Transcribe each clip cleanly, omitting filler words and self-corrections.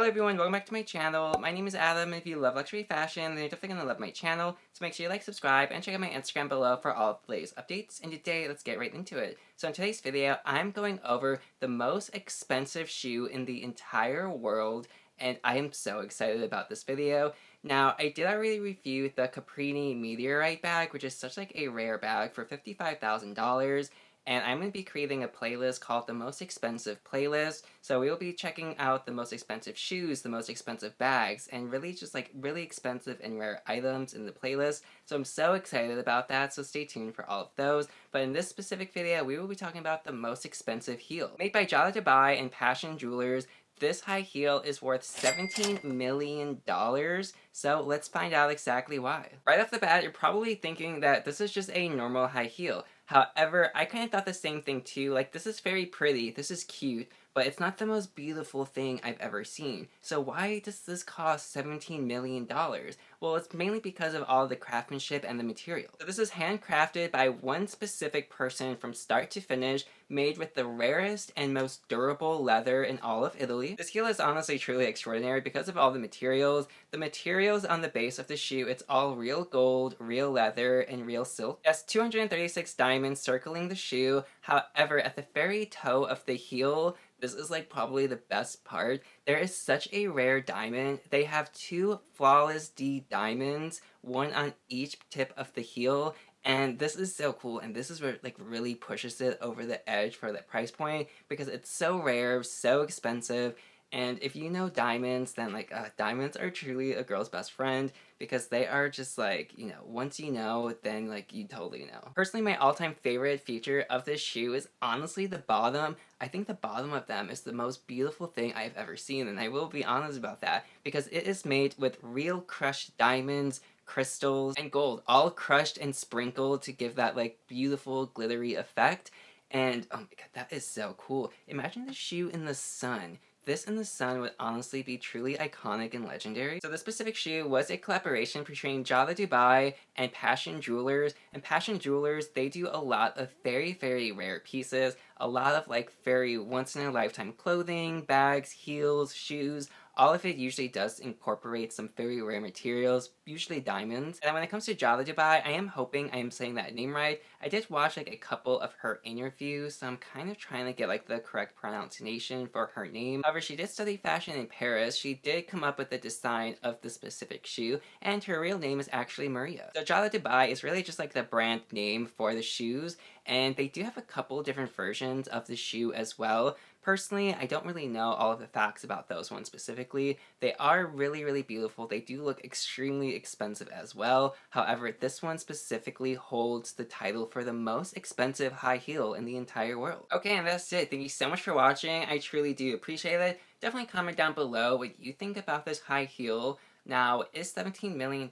Hello everyone, welcome back to my channel. My name is Adam, and if you love luxury fashion, then you're definitely gonna love my channel. So make sure you like, subscribe, and check out my Instagram below for all of the latest updates. And today, let's get right into it. So in today's video, I'm going over the most expensive shoe in the entire world, and I am so excited about this video. Now, I did already review the Coperni Meteorite Bag, which is such like a rare bag for $55,000. And I'm going to be creating a playlist called the most expensive playlist. So we will be checking out the most expensive shoes, the most expensive bags, and really just like really expensive and rare items in the playlist. So I'm so excited about that, so stay tuned for all of those. But in this specific video, we will be talking about the most expensive heel. Made by Jada and Passion Jewelers, this high heel is worth $17 million, so let's find out exactly why. Right off the bat, you're probably thinking that this is just a normal high heel. However, I kind of thought the same thing too. Like, this is very pretty, this is cute, but it's not the most beautiful thing I've ever seen. So why does this cost $17 million? Well, it's mainly because of all the craftsmanship and the material. So this is handcrafted by one specific person from start to finish, made with the rarest and most durable leather in all of Italy. This heel is honestly truly extraordinary because of all the materials. The materials on the base of the shoe, it's all real gold, real leather, and real silk. It has 236 diamonds circling the shoe. However, at the very toe of the heel, this is like probably the best part. There is such a rare diamond. They have two flawless D diamonds, one on each tip of the heel. And this is so cool, and this is what like really pushes it over the edge for that price point because it's so rare, so expensive. And if you know diamonds, then like diamonds are truly a girl's best friend because they are just like, you know, once you know, then like you totally know. Personally, my all-time favorite feature of this shoe is honestly the bottom. I think the bottom of them is the most beautiful thing I've ever seen, and I will be honest about that because it is made with real crushed diamonds, crystals, and gold, all crushed and sprinkled to give that like beautiful glittery effect. And oh my god, that is so cool. Imagine the shoe in the sun. This in the sun would honestly be truly iconic and legendary. So this specific shoe was a collaboration between Jada and Passion Jewelers. And Passion Jewelers, they do a lot of very, very rare pieces. A lot of like very once-in-a-lifetime clothing, bags, heels, shoes. All of it usually does incorporate some very rare materials, usually diamonds. And when it comes to Jada, I am hoping I am saying that name right. I did watch like a couple of her interviews, so I'm kind of trying to get like the correct pronunciation for her name. However, she did study fashion in Paris. She did come up with the design of the specific shoe, and her real name is actually Maria. So Jada is really just like the brand name for the shoes, and they do have a couple different versions of the shoe as well. Personally, I don't really know all of the facts about those ones specifically. They are really, really beautiful. They do look extremely expensive as well. However, this one specifically holds the title for the most expensive high heel in the entire world. Okay, and that's it. Thank you so much for watching. I truly do appreciate it. Definitely comment down below what you think about this high heel. Now, is $17 million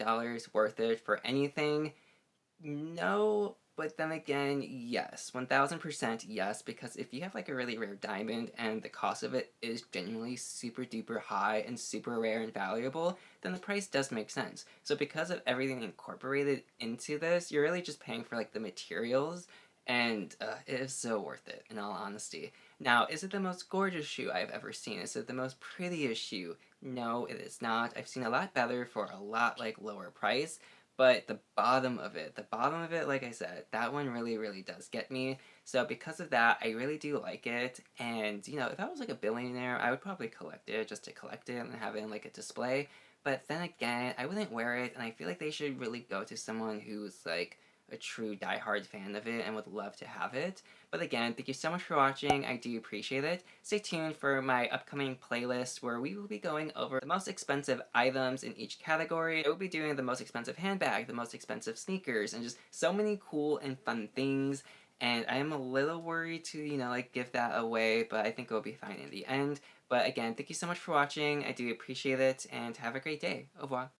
worth it for anything? No, but then again, yes. 1000% yes, because if you have like a really rare diamond and the cost of it is genuinely super duper high and super rare and valuable, then the price does make sense. So because of everything incorporated into this, you're really just paying for like the materials, and it is so worth it, in all honesty. Now, is it the most gorgeous shoe I've ever seen? Is it the most prettiest shoe? No, it is not. I've seen a lot better for a lot like lower price. But the bottom of it, like I said, that one really, really does get me. So because of that, I really do like it. And, you know, if I was like a billionaire, I would probably collect it just to collect it and have it in like a display. But then again, I wouldn't wear it, and I feel like they should really go to someone who's like a true diehard fan of it and would love to have it. But again, thank you so much for watching. I do appreciate it. Stay tuned for my upcoming playlist where we will be going over the most expensive items in each category. I will be doing the most expensive handbag, the most expensive sneakers, and just so many cool and fun things. And I am a little worried to, you know, like give that away, but I think it will be fine in the end. But again, thank you so much for watching. I do appreciate it, and have a great day. Au revoir.